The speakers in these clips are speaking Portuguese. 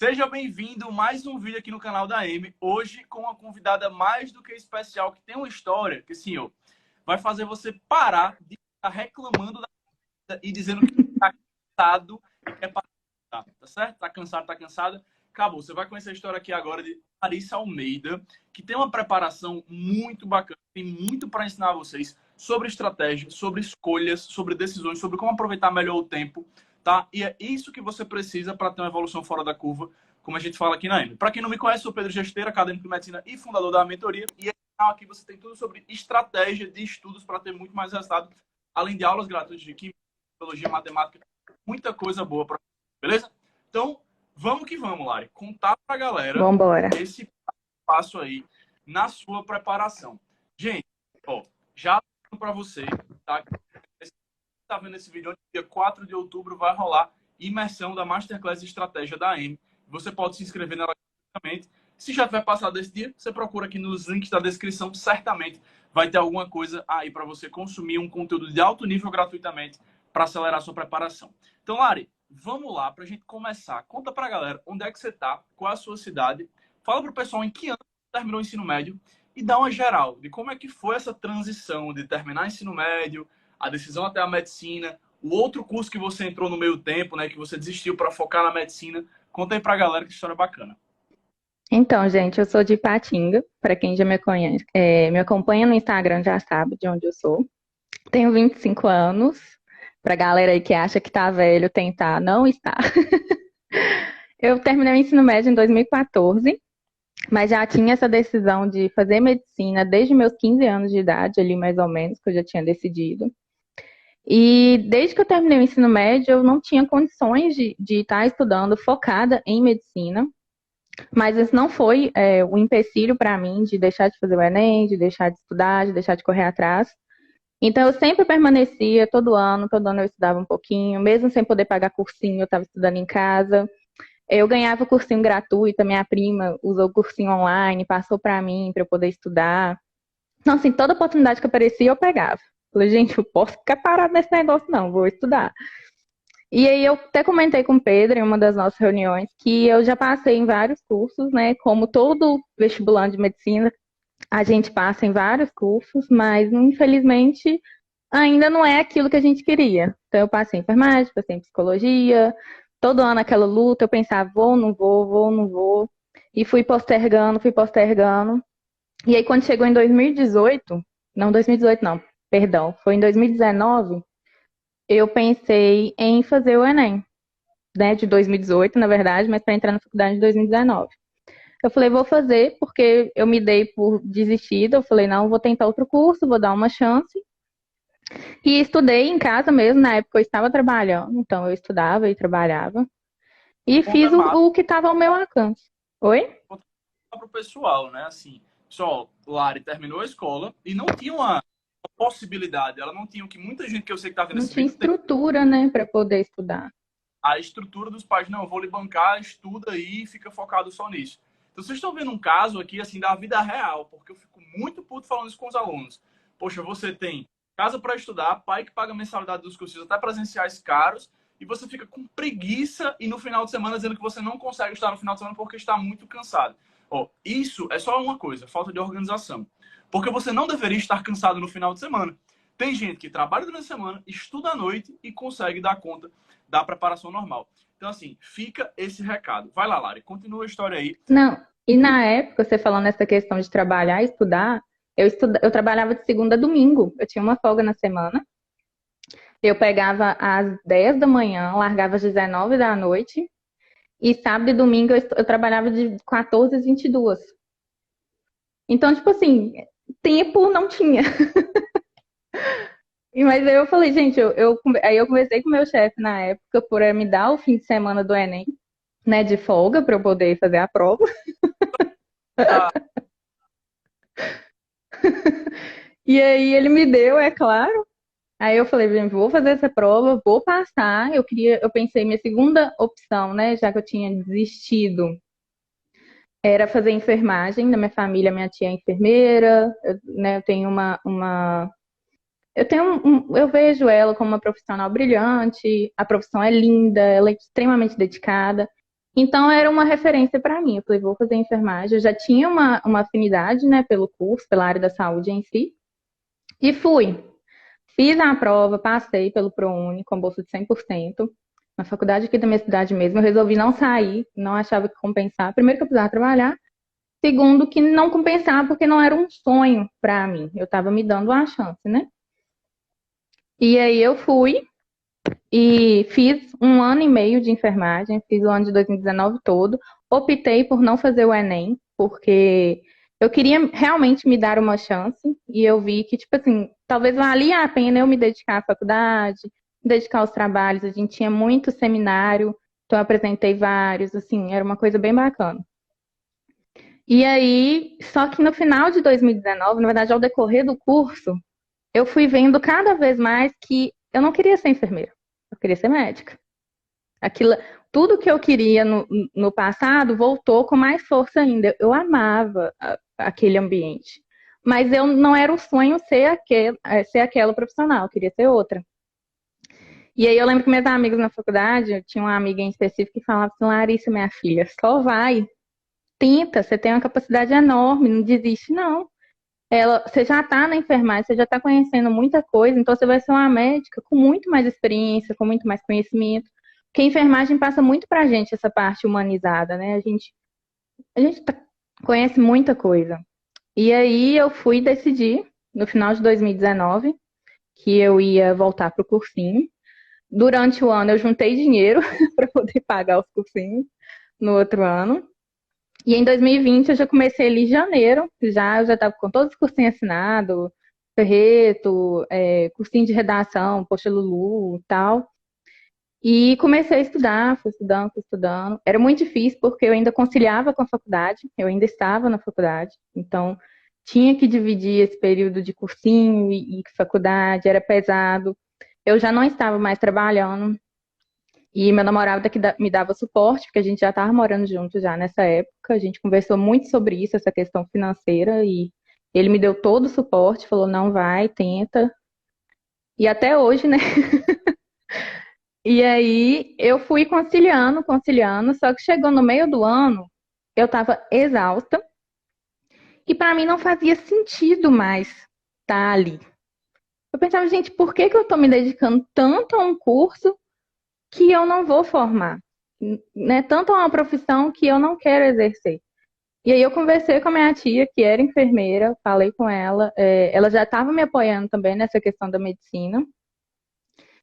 Seja bem-vindo a mais um vídeo aqui no canal da Amy. Hoje com uma convidada mais do que especial, que tem uma história que, senhor, vai fazer você parar de estar reclamando da vida e dizendo que está cansado e quer parar. Tá certo? Tá cansado, tá cansada? Acabou. Você vai conhecer a história aqui agora de Larissa Almeida, que tem uma preparação muito bacana, tem muito para ensinar a vocês sobre estratégia, sobre escolhas, sobre decisões, sobre como aproveitar melhor o tempo. Tá? E é isso que você precisa para ter uma evolução fora da curva, como a gente fala aqui na EME. Para quem não me conhece, sou Pedro Gesteira, acadêmico de medicina e fundador da mentoria. E aqui você tem tudo sobre estratégia de estudos para ter muito mais resultado, além de aulas gratuitas de química, biologia, matemática, muita coisa boa para você, beleza? Então, vamos que vamos, Lari. Contar para a galera Vambora. esse passo aí na sua preparação. Gente, ó, já para você, tá? Tá vendo esse vídeo, dia 4 de outubro vai rolar imersão da Masterclass Estratégia da AM. Você pode se inscrever nela gratuitamente. Se já tiver passado esse dia, você procura aqui nos links da descrição, certamente vai ter alguma coisa aí para você consumir um conteúdo de alto nível gratuitamente para acelerar a sua preparação. Então, Lari, vamos lá para a gente começar. Conta para a galera onde é que você está, qual é a sua cidade, fala para o pessoal em que ano você terminou o ensino médio e dá uma geral de como é que foi essa transição de terminar o ensino médio, a decisão até a medicina, o outro curso que você entrou no meio tempo, né, que você desistiu para focar na medicina. Conta aí pra galera que história bacana. Então, gente, eu sou de Ipatinga, para quem já me conhece, me acompanha no Instagram já sabe de onde eu sou. Tenho 25 anos, pra galera aí que acha que tá velho tentar, não está. Eu terminei o ensino médio em 2014, mas já tinha essa decisão de fazer medicina desde meus 15 anos de idade, ali mais ou menos, que eu já tinha decidido. E desde que eu terminei o ensino médio, eu não tinha condições de estar estudando focada em medicina. Mas isso não foi o empecilho para mim de deixar de fazer o Enem, de deixar de estudar, de deixar de correr atrás. Então eu sempre permanecia, todo ano eu estudava um pouquinho, mesmo sem poder pagar cursinho, eu estava estudando em casa. Eu ganhava cursinho gratuito, a minha prima usou o cursinho online, passou para mim para eu poder estudar. Então, assim, toda oportunidade que aparecia eu pegava. Falei, gente, eu posso ficar parado nesse negócio, não, vou estudar. E aí eu até comentei com o Pedro em uma das nossas reuniões que eu já passei em vários cursos, né? Como todo vestibulando de medicina, a gente passa em vários cursos, mas infelizmente ainda não é aquilo que a gente queria. Então eu passei em enfermagem, passei em psicologia, todo ano aquela luta, eu pensava, vou, não vou, vou, não vou. E fui postergando, fui postergando. E aí quando chegou em 2018, não 2018 não, perdão, foi em 2019, eu pensei em fazer o Enem, né, de 2018, na verdade, mas para entrar na faculdade de 2019. Eu falei, vou fazer, porque eu me dei por desistida. Eu falei, não, vou tentar outro curso, vou dar uma chance. E estudei em casa mesmo, na época eu estava trabalhando, então eu estudava e trabalhava. E Conta fiz mais o que estava ao meu alcance. Oi? pro pessoal, né? Assim, pessoal, Lari terminou a escola e não tinha uma possibilidade, ela não tinha o que muita gente que eu sei que tá vendo Não esse tinha vídeo tem estrutura, né, para poder estudar. a estrutura dos pais. Não, eu vou lhe bancar, estuda aí e fica focado só nisso. Então vocês estão vendo um caso aqui, assim, da vida real, porque eu fico muito puto falando isso com os alunos. Poxa, você tem casa para estudar, pai que paga mensalidade dos cursos, até presenciais caros, e você fica com preguiça e no final de semana dizendo que você não consegue estar no final de semana porque está muito cansado. Ó, isso é só uma coisa, falta de organização. Porque você não deveria estar cansado no final de semana. Tem gente que trabalha durante a semana, estuda à noite e consegue dar conta da preparação normal. Então, assim, fica esse recado. Vai lá, Lari, continua a história aí. Não, e na época, você falando nessa questão de trabalhar e estudar, eu trabalhava de segunda a domingo. Eu tinha uma folga na semana. Eu pegava às 10 da manhã, largava às 19 da noite, e sábado e domingo eu trabalhava de 14 às 22. Então, tipo assim, tempo não tinha. Mas aí eu falei, gente, aí eu conversei com o meu chefe na época por me dar o fim de semana do Enem, né, de folga, para eu poder fazer a prova. Ah, E aí ele me deu, é claro. Aí eu falei, gente, vou fazer essa prova, vou passar. Eu pensei, minha segunda opção, né, já que eu tinha desistido, era fazer enfermagem. Na minha família, minha tia é enfermeira, né, eu tenho eu vejo ela como uma profissional brilhante, a profissão é linda, ela é extremamente dedicada. Então era uma referência para mim. Eu falei, vou fazer enfermagem. Eu já tinha uma afinidade, né, pelo curso, pela área da saúde em si. E fui. Fiz a prova, passei pelo ProUni com bolsa de 100%. Na faculdade aqui da minha cidade mesmo, eu resolvi não sair, não achava que compensar. Primeiro que eu precisava trabalhar, segundo que não compensava porque não era um sonho para mim. Eu estava me dando a chance, né? E aí eu fui e fiz um ano e meio de enfermagem, fiz o ano de 2019 todo. Optei por não fazer o Enem, porque eu queria realmente me dar uma chance e eu vi que, tipo assim, talvez valia a pena eu me dedicar à faculdade, me dedicar aos trabalhos. A gente tinha muito seminário, então eu apresentei vários, assim, era uma coisa bem bacana. E aí, só que no final de 2019, na verdade, ao decorrer do curso, eu fui vendo cada vez mais que eu não queria ser enfermeira, eu queria ser médica. Aquilo, tudo que eu queria no passado voltou com mais força ainda. Eu amava aquele ambiente. Mas eu não era o sonho ser aquela profissional, eu queria ser outra. E aí eu lembro que meus amigos na faculdade, eu tinha uma amiga em específico que falava assim, Larissa, minha filha, só vai, tenta, você tem uma capacidade enorme, não desiste, não. Você já está na enfermagem, você já está conhecendo muita coisa, então você vai ser uma médica com muito mais experiência, com muito mais conhecimento. Porque a enfermagem passa muito pra gente essa parte humanizada, né? A gente conhece muita coisa. E aí eu fui decidir, no final de 2019, que eu ia voltar pro cursinho. Durante o ano eu juntei dinheiro para poder pagar os cursinhos no outro ano. E em 2020 eu já comecei ali em janeiro, eu já estava com todos os cursinhos assinados, Ferreto, cursinho de redação, Poxa Lulu e tal. E comecei a estudar, fui estudando, fui estudando. Era muito difícil porque eu ainda conciliava com a faculdade, eu ainda estava na faculdade, então tinha que dividir esse período de cursinho e faculdade, era pesado. Eu já não estava mais trabalhando, e meu namorado que me dava suporte, porque a gente já estava morando junto já nessa época. A gente conversou muito sobre isso, essa questão financeira, e ele me deu todo o suporte, falou, não vai, tenta. E até hoje, né? E aí eu fui conciliando, conciliando, só que chegou no meio do ano, eu estava exausta, e para mim não fazia sentido mais estar ali. Eu pensava, gente, por que que eu estou me dedicando tanto a um curso que eu não vou formar? Né? Tanto a uma profissão que eu não quero exercer. E aí eu conversei com a minha tia, que era enfermeira, falei com ela, ela já estava me apoiando também nessa questão da medicina.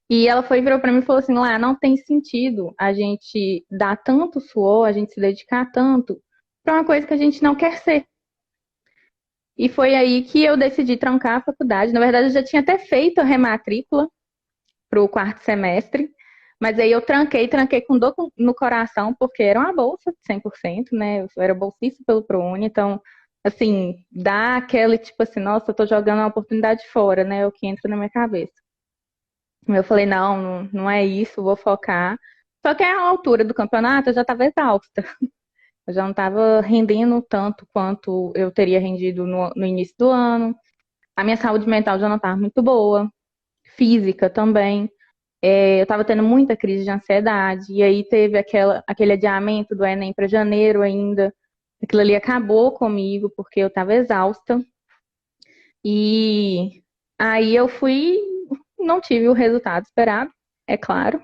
E ela foi virou para mim e falou assim, lá, não tem sentido a gente dar tanto suor, a gente se dedicar tanto para uma coisa que a gente não quer ser. E foi aí que eu decidi trancar a faculdade. Na verdade, eu já tinha até feito a rematrícula para o quarto semestre, mas aí eu tranquei com dor no coração, porque era uma bolsa de 100%, né? Eu era bolsista pelo ProUni, então, assim, dá aquele tipo assim, nossa, eu tô jogando uma oportunidade fora, né? É o que entra na minha cabeça. Eu falei, não é isso, vou focar. Só que à altura do campeonato eu já estava exausta. Eu já não estava rendendo tanto quanto eu teria rendido no início do ano. A minha saúde mental já não estava muito boa, física também. Eu estava tendo muita crise de ansiedade, e aí teve aquele adiamento do Enem para janeiro ainda. Aquilo ali acabou comigo, porque eu estava exausta. E aí eu fui, não tive o resultado esperado, é claro,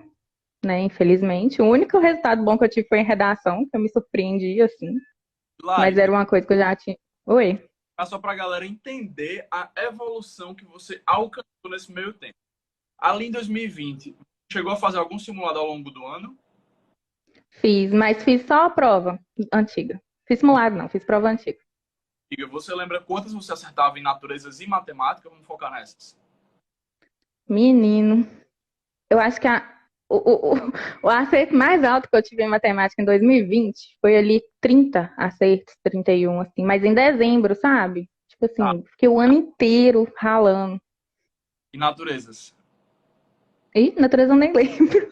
né? Infelizmente. O único resultado bom que eu tive foi em redação, que eu me surpreendi, assim. Mas Lari, era uma coisa que eu já tinha. Oi. só para a galera entender a evolução que você alcançou nesse meio tempo. Ali em 2020, chegou a fazer algum simulado ao longo do ano? Fiz, mas fiz só a prova antiga. Fiz simulado, não, fiz prova antiga. Diga, você lembra quantas você acertava em naturezas e matemática? Vamos focar nessas. Menino, eu acho que o, o, o acerto mais alto que eu tive em matemática em 2020 foi ali 30 acertos, 31, assim, mas em dezembro, sabe? Tipo Tá. assim, fiquei o ano inteiro ralando. E naturezas? E natureza eu nem lembro.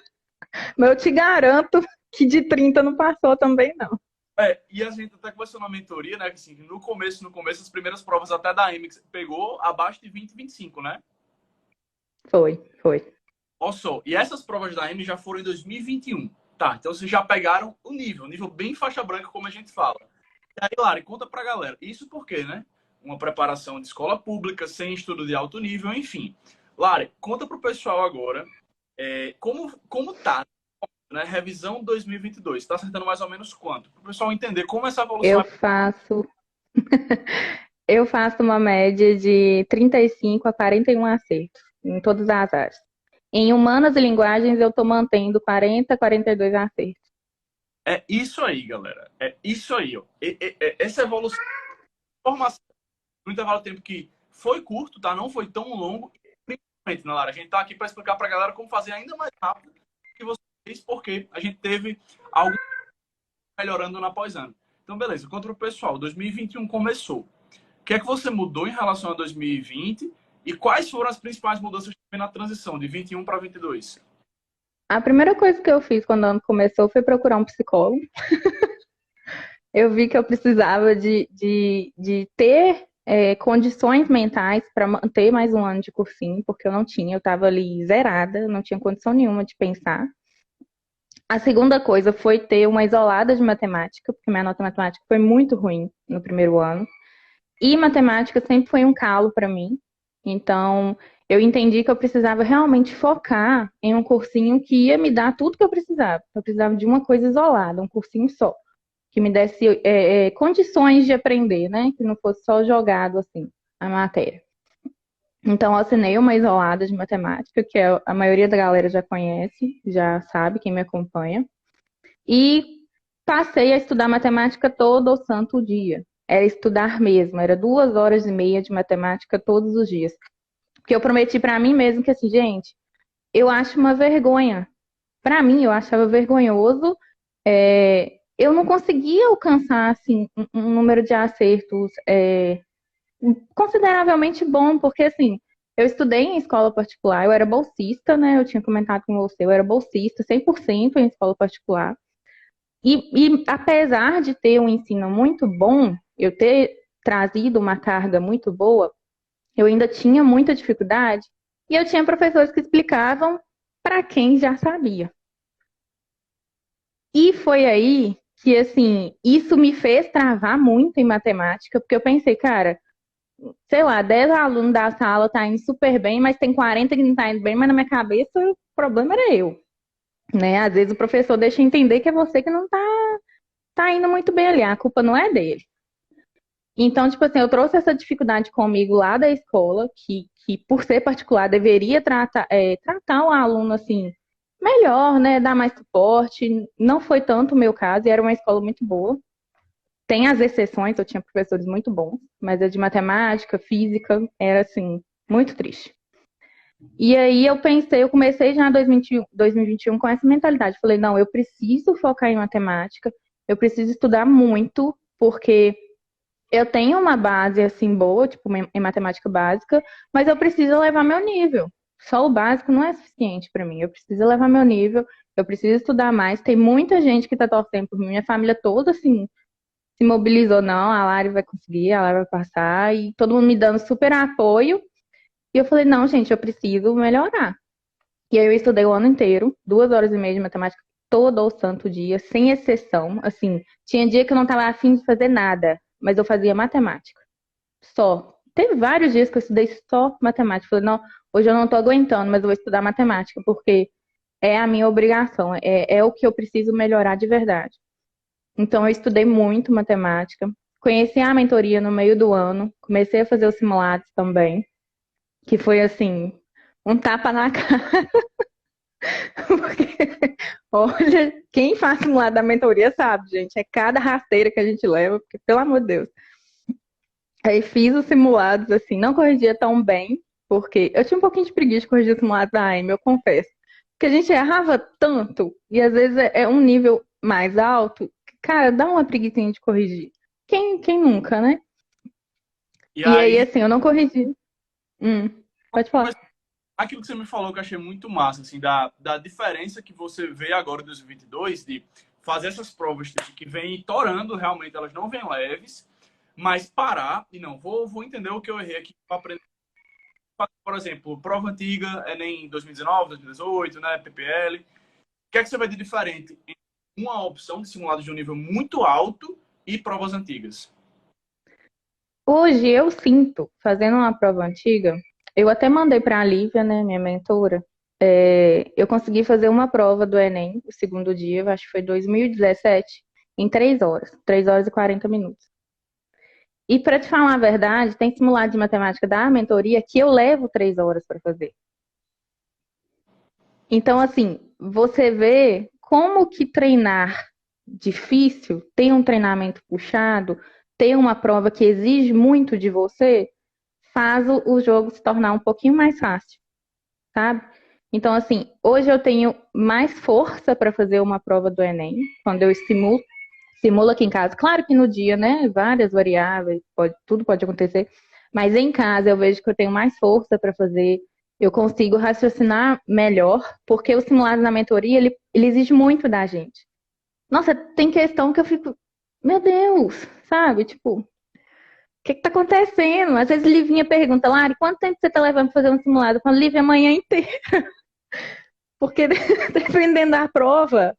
Mas eu te garanto que de 30 não passou também, não. E a gente até conversou na mentoria, né? Que assim, no começo, as primeiras provas até da M que você pegou abaixo de 20, 25, né? Foi, foi. Olha só, e essas provas da M já foram em 2021. Tá, então vocês já pegaram o nível bem faixa branca, como a gente fala. E aí, Lari, conta pra galera. Isso porque, né? Uma preparação de escola pública, sem estudo de alto nível, enfim. Lari, conta pro pessoal agora como tá, né? Revisão 2022. Tá acertando mais ou menos quanto? Pro pessoal entender como essa evolução Eu é. faço, eu faço uma média de 35 a 41 acertos em todas as áreas. Em humanas e linguagens, eu estou mantendo 40 a 42 acertos. É isso aí, galera. É isso aí, ó. Essa evolução, formação no intervalo de tempo que foi curto, tá? Não foi tão longo. Principalmente, né, Lara? A gente tá aqui para explicar pra galera como fazer ainda mais rápido que você fez, porque a gente teve algo melhorando no pós-ano. Então, beleza. Contra o pessoal, 2021 começou. O que é que você mudou em relação a 2020 e quais foram as principais mudanças na transição de 21 para 22? A primeira coisa que eu fiz quando o ano começou foi procurar um psicólogo. Eu vi que eu precisava de ter condições mentais para manter mais um ano de cursinho, porque eu não tinha, eu estava ali zerada, não tinha condição nenhuma de pensar. A segunda coisa foi ter uma isolada de matemática, porque minha nota matemática foi muito ruim no primeiro ano. E matemática sempre foi um calo para mim. Então, eu entendi que eu precisava realmente focar em um cursinho que ia me dar tudo que eu precisava. Eu precisava de uma coisa isolada, um cursinho só, que me desse condições de aprender, né? Que não fosse só jogado assim a matéria. Então, eu assinei uma isolada de matemática, que a maioria da galera já conhece, já sabe, quem me acompanha. E passei a estudar matemática todo o santo dia. Era estudar mesmo, era 2 horas e meia de matemática todos os dias. Porque eu prometi pra mim mesmo que assim, gente, eu acho uma vergonha. Pra mim, eu achava vergonhoso. Eu não conseguia alcançar assim um número de acertos consideravelmente bom, porque assim, eu estudei em escola particular, eu era bolsista, né? Eu tinha comentado com você, eu era bolsista 100% em escola particular. E apesar de ter um ensino muito bom, eu ter trazido uma carga muito boa, eu ainda tinha muita dificuldade e eu tinha professores que explicavam para quem já sabia. E foi aí que, assim, isso me fez travar muito em matemática, porque eu pensei, cara, sei lá, 10 alunos da sala tá indo super bem, mas tem 40 que não tá indo bem, mas na minha cabeça o problema era eu, né? Às vezes o professor deixa entender que é você que não tá indo muito bem ali, a culpa não é dele. Então, tipo assim, eu trouxe essa dificuldade comigo lá da escola, que por ser particular deveria tratar o aluno assim melhor, né? Dar mais suporte. Não foi tanto o meu caso, e era uma escola muito boa. Tem as exceções, eu tinha professores muito bons, mas a de matemática, física, era assim, muito triste. E aí eu comecei já em 2021 com essa mentalidade. Falei, não, eu preciso focar em matemática, eu preciso estudar muito, porque eu tenho uma base assim boa, tipo, em matemática básica, mas eu preciso levar meu nível. Só o básico não é suficiente para mim. Eu preciso levar meu nível, eu preciso estudar mais. Tem muita gente que tá torcendo por mim, minha família toda assim se mobilizou, não, a Lari vai conseguir, a Lari vai passar, e todo mundo me dando super apoio. E eu falei, não, gente, eu preciso melhorar. E aí eu estudei o ano inteiro, 2 horas e meia de matemática todo o santo dia, sem exceção. Assim, tinha dia que eu não estava afim de fazer nada, mas eu fazia matemática. Só. Teve vários dias que eu estudei só matemática. Falei, não, hoje eu não estou aguentando, mas eu vou estudar matemática, porque é a minha obrigação, é o que eu preciso melhorar de verdade. Então, eu estudei muito matemática. Conheci a mentoria no meio do ano, comecei a fazer os simulados também, que foi assim, um tapa na cara. Porque, olha, quem faz simulado da mentoria sabe, gente, é cada rasteira que a gente leva, porque, pelo amor de Deus. Aí fiz os simulados, assim, não corrigia tão bem, porque eu tinha um pouquinho de preguiça de corrigir os simulados da AIME, eu confesso. Porque a gente errava tanto, e às vezes é um nível mais alto, que, cara, dá uma preguicinha de corrigir. Quem nunca, né? E E aí, aí, assim, eu não corrigi. Hum, pode falar. aquilo que você me falou que eu achei muito massa, assim, da diferença que você vê agora em 2022 de fazer essas provas que vêm torando, realmente elas não vêm leves, mas parar e não, vou entender o que eu errei aqui para aprender. Por exemplo, prova antiga, Enem 2019, 2018, né, PPL. que é que você vê de diferente em uma opção de simulado de um nível muito alto e provas antigas? Hoje eu sinto, fazendo uma prova antiga, eu até mandei para a Lívia, né, minha mentora, eu consegui fazer uma prova do Enem, o segundo dia, eu acho que foi 2017, em 3 horas e 40 minutos. E para te falar a verdade, tem simulado de matemática da mentoria que eu levo 3 horas para fazer. Então, assim, você vê como que treinar difícil, tem um treinamento puxado, tem uma prova que exige muito de você, faz o jogo se tornar um pouquinho mais fácil, sabe? Então, assim, hoje eu tenho mais força para fazer uma prova do Enem, quando eu simulo aqui em casa. Claro que no dia, né, várias variáveis, tudo pode acontecer, mas em casa eu vejo que eu tenho mais força para fazer, eu consigo raciocinar melhor, porque o simulado na mentoria, ele exige muito da gente. Nossa, tem questão que eu fico, meu Deus, sabe? Tipo, o que tá acontecendo? Às vezes Livinha pergunta, Lari, quanto tempo você tá levando pra fazer um simulado? Eu falo, Lívia, amanhã inteira. Porque dependendo da prova,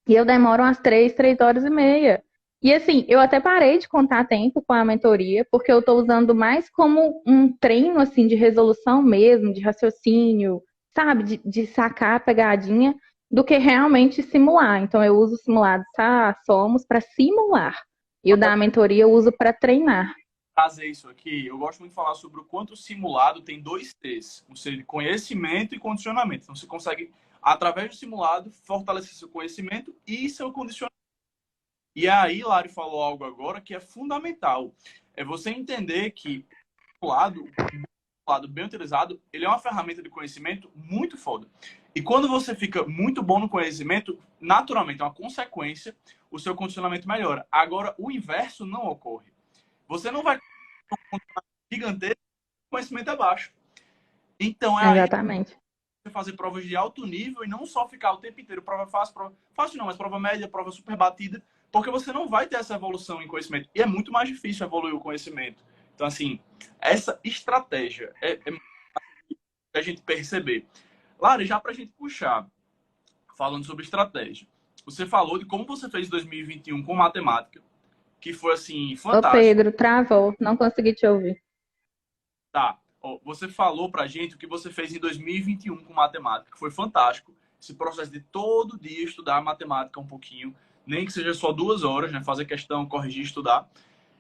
e eu demoro umas 3 horas e meia. E assim, eu até parei de contar tempo com a mentoria, porque eu tô usando mais como um treino, assim, de resolução mesmo, de raciocínio, sabe? De sacar a pegadinha, do que realmente simular. Então, eu uso o simulado Somos para simular. E o da mentoria eu uso para treinar. Trazer isso aqui, eu gosto muito de falar sobre o quanto o simulado tem dois T's, ou seja, conhecimento e condicionamento. Então, você consegue, através do simulado, fortalecer seu conhecimento e seu condicionamento. E aí, Lari falou algo agora que é fundamental. É você entender que o lado bem utilizado, ele é uma ferramenta de conhecimento muito foda. E quando você fica muito bom no conhecimento, naturalmente, é uma consequência, o seu condicionamento melhora. Agora, o inverso não ocorre. Você não vai ter um condicionamento gigantesco, conhecimento é baixo. Então, é aí que Exatamente. você fazer provas de alto nível e não só ficar o tempo inteiro prova fácil, prova fácil não, mas prova média, prova super batida, porque você não vai ter essa evolução em conhecimento. E é muito mais difícil evoluir o conhecimento. Então, assim, essa estratégia é a gente perceber. Lari, já para a gente puxar, falando sobre estratégia, você falou de como você fez 2021 com matemática, que foi, assim, Ô fantástico. Pedro, travou, não consegui te ouvir. Tá, ó, você falou pra gente o que você fez em 2021 com matemática, que foi fantástico. Esse processo de todo dia estudar matemática um pouquinho, nem que seja só 2 horas, né? Fazer questão, corrigir, estudar.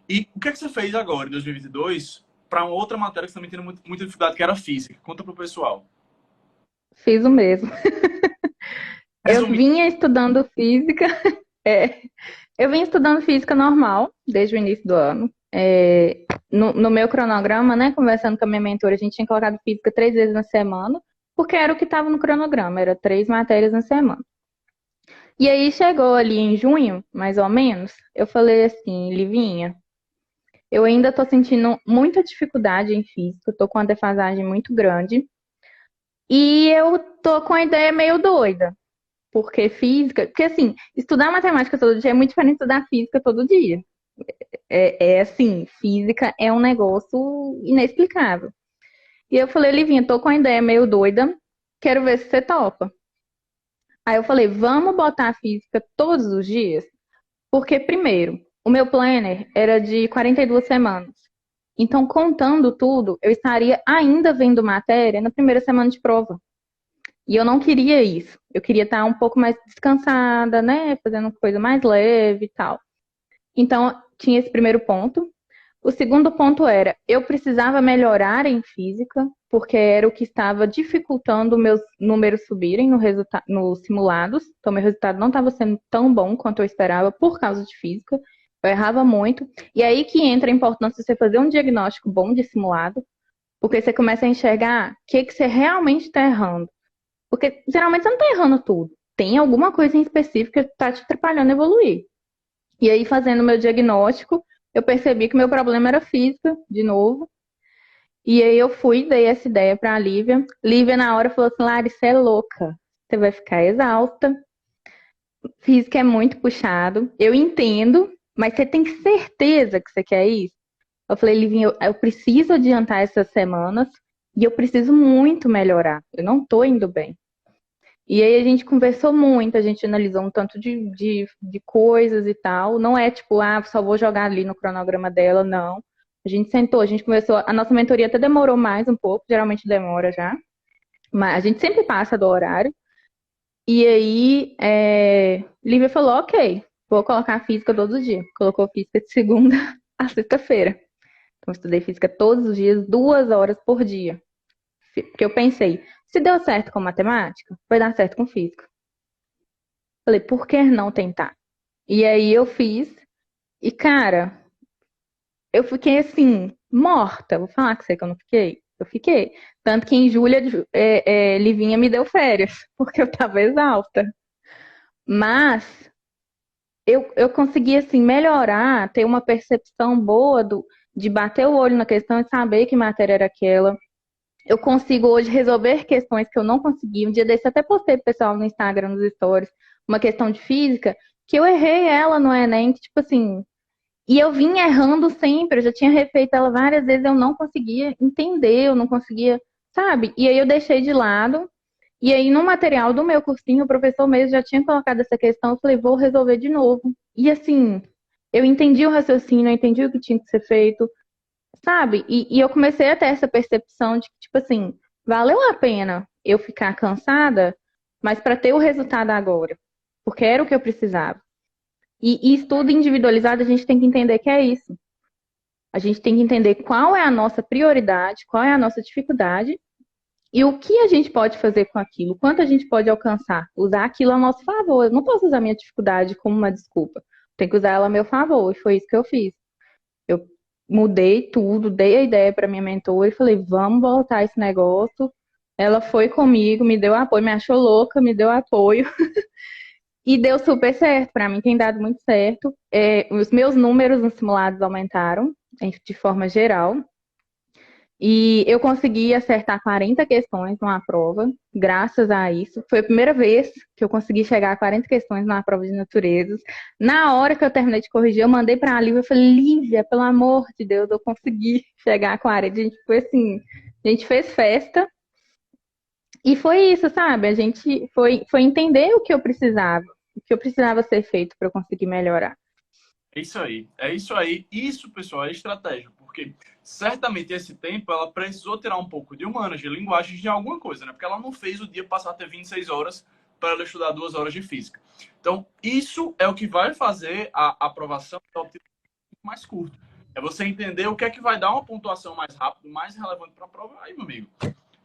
E o que é que você fez agora, em 2022, para uma outra matéria que você também tem muita dificuldade, que era física? Conta pro pessoal. Fiz o mesmo. Eu Resumindo, vinha estudando física, é, eu vim estudando física normal desde o início do ano. No meu cronograma, né, conversando com a minha mentora, a gente tinha colocado física 3 vezes na semana, porque era o que estava no cronograma, era 3 matérias na semana. E aí chegou ali em junho, mais ou menos, eu falei assim, Livinha, eu ainda estou sentindo muita dificuldade em física, estou com uma defasagem muito grande, e eu tô com a ideia meio doida. Porque física, porque assim, estudar matemática todo dia é muito diferente de estudar física todo dia. É assim, física é um negócio inexplicável. E eu falei, Livinha, tô com a ideia meio doida, quero ver se você topa. Aí eu falei, vamos botar a física todos os dias? Porque, primeiro, o meu planner era de 42 semanas. Então, contando tudo, eu estaria ainda vendo matéria na primeira semana de prova. E eu não queria isso. Eu queria estar um pouco mais descansada, né? Fazendo coisa mais leve e tal. Então, tinha esse primeiro ponto. O segundo ponto era, eu precisava melhorar em física, porque era o que estava dificultando meus números subirem nos simulados. Então, meu resultado não estava sendo tão bom quanto eu esperava por causa de física. Eu errava muito. E aí que entra a importância de você fazer um diagnóstico bom de simulado, porque você começa a enxergar o que você realmente está errando. Porque geralmente você não tá errando tudo. Tem alguma coisa em específico que tá te atrapalhando a evoluir. E aí, fazendo meu diagnóstico, eu percebi que meu problema era física, de novo. E aí eu fui, dei essa ideia pra Lívia. Lívia, na hora, falou assim, Lari, você é louca. Você vai ficar exausta. Física é muito puxado. Eu entendo, mas você tem certeza que você quer isso? Eu falei, Livinha, eu preciso adiantar essas semanas e eu preciso muito melhorar. Eu não tô indo bem. E aí a gente conversou muito, a gente analisou um tanto de coisas e tal. Não é tipo, ah, só vou jogar ali no cronograma dela, não. A gente sentou, a gente conversou. A nossa mentoria até demorou mais um pouco, geralmente demora já. Mas a gente sempre passa do horário. E aí, Lívia falou, ok, vou colocar física todos os dias. Colocou física de segunda a sexta-feira. Então, eu estudei física todos os dias, 2 horas por dia. Porque eu pensei, se deu certo com matemática, vai dar certo com física. Falei, por que não tentar? E aí eu fiz, e cara, eu fiquei assim, morta. Vou falar com você que eu não fiquei. Eu fiquei. Tanto que em julho, Livinha me deu férias, porque eu tava exausta. Mas eu consegui, assim, melhorar, ter uma percepção boa de bater o olho na questão e saber que matéria era aquela. Eu consigo hoje resolver questões que eu não conseguia. Um dia desse eu até postei pro pessoal no Instagram, nos stories, uma questão de física, que eu errei ela no Enem, que tipo assim, e eu vinha errando sempre, eu já tinha refeito ela várias vezes, eu não conseguia entender, eu não conseguia, sabe? E aí eu deixei de lado, e aí no material do meu cursinho, o professor mesmo já tinha colocado essa questão, eu falei, vou resolver de novo. E assim, eu entendi o raciocínio, eu entendi o que tinha que ser feito, sabe? E eu comecei a ter essa percepção de que, tipo assim, valeu a pena eu ficar cansada, mas para ter o resultado agora, porque era o que eu precisava. E estudo individualizado, a gente tem que entender que é isso. A gente tem que entender qual é a nossa prioridade, qual é a nossa dificuldade e o que a gente pode fazer com aquilo, quanto a gente pode alcançar, usar aquilo a nosso favor. Eu não posso usar minha dificuldade como uma desculpa. Tem que usar ela a meu favor, e foi isso que eu fiz. Eu mudei tudo, dei a ideia para minha mentora e falei, vamos voltar esse negócio. Ela foi comigo, me deu apoio, me achou louca, me deu apoio. E deu super certo, para mim tem dado muito certo. Os meus números nos simulados aumentaram, de forma geral. E eu consegui acertar 40 questões numa prova, graças a isso. Foi a primeira vez que eu consegui chegar a 40 questões numa prova de naturezas. Na hora que eu terminei de corrigir, eu mandei para a Lívia, eu falei, Lívia, pelo amor de Deus, eu consegui chegar a 40. A gente foi assim, a gente fez festa. E foi isso, sabe? A gente foi entender o que eu precisava ser feito para eu conseguir melhorar. É isso aí, é isso aí. Isso, pessoal, é estratégia, porque certamente esse tempo ela precisou tirar um pouco de humanas, de linguagem, de alguma coisa, né? Porque ela não fez o dia passar a ter 26 horas para ela estudar 2 horas de física. Então, isso é o que vai fazer a aprovação mais curta. É você entender o que é que vai dar uma pontuação mais rápida, mais relevante para a prova. Aí, meu amigo,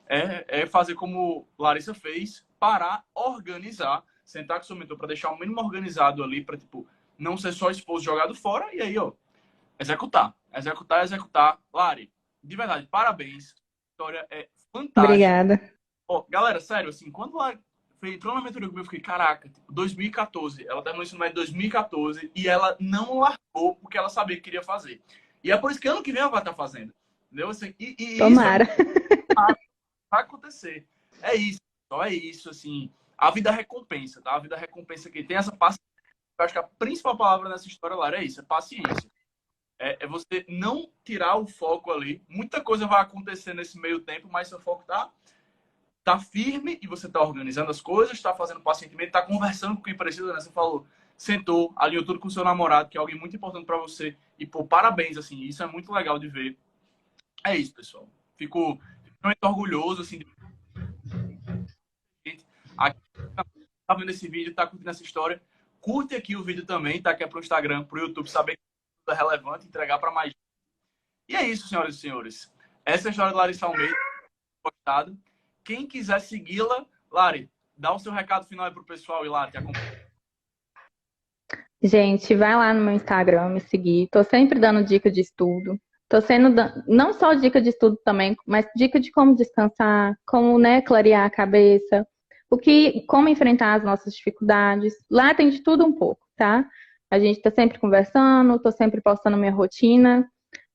é fazer como Larissa fez, parar, organizar, sentar com o seu mentor para deixar o mínimo organizado ali, para tipo, não ser só exposto jogado fora, e aí, ó, executar. Executar, executar. Lari, de verdade, parabéns. A história é fantástica. Obrigada. Ó, galera, sério, assim, quando ela entrou na mentoria comigo, eu fiquei, caraca, tipo, 2014. Ela terminou isso no médio de 2014 e ela não largou porque ela sabia que queria fazer. E é por isso que ano que vem ela vai estar fazendo. Entendeu? Assim, e isso é Tomara. muito vai acontecer. É isso, só é isso, assim. A vida recompensa, tá? A vida recompensa que tem essa paciência. Eu acho que a principal palavra nessa história, Lara, é isso, é paciência. É você não tirar o foco ali. Muita coisa vai acontecer nesse meio tempo, mas seu foco tá firme e você tá organizando as coisas, tá fazendo pacientemente, tá conversando com quem precisa, né? Você falou, sentou, alinhou tudo com o seu namorado, que é alguém muito importante para você. E, pô, parabéns, assim, isso é muito legal de ver. É isso, pessoal. Fico muito orgulhoso, assim, de gente aqui tá vendo esse vídeo, tá curtindo essa história. Curte aqui o vídeo também, tá? Que é pro Instagram, pro YouTube, saber que é relevante, entregar para mais. E é isso, senhoras e senhores. Essa é a história da Larissa Almeida. Gostado. Quem quiser segui-la, Lari, dá o seu recado final aí pro pessoal e lá te acompanha. Gente, vai lá no meu Instagram me seguir. Tô sempre dando dica de estudo. Tô sendo não só dica de estudo também, mas dica de como descansar, como, né, clarear a cabeça, como enfrentar as nossas dificuldades. Lá tem de tudo um pouco, tá? A gente tá sempre conversando, tô sempre postando minha rotina.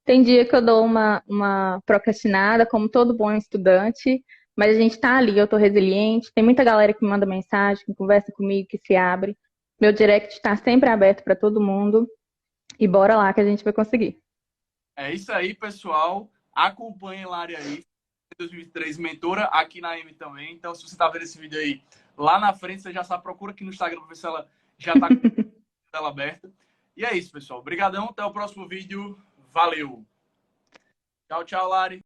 Tem dia que eu dou uma procrastinada, como todo bom estudante, mas a gente tá ali, eu tô resiliente. Tem muita galera que me manda mensagem, que conversa comigo, que se abre. Meu direct está sempre aberto para todo mundo. E bora lá que a gente vai conseguir. É isso aí, pessoal. Acompanhe a Lari aí. 2023, mentora aqui na M também. Então, se você tá vendo esse vídeo aí Lá na frente você já sabe, procura aqui no Instagram para ver se ela já está com a tela aberta. E é isso, pessoal. Obrigadão, até o próximo vídeo. Valeu! Tchau, tchau, Lari.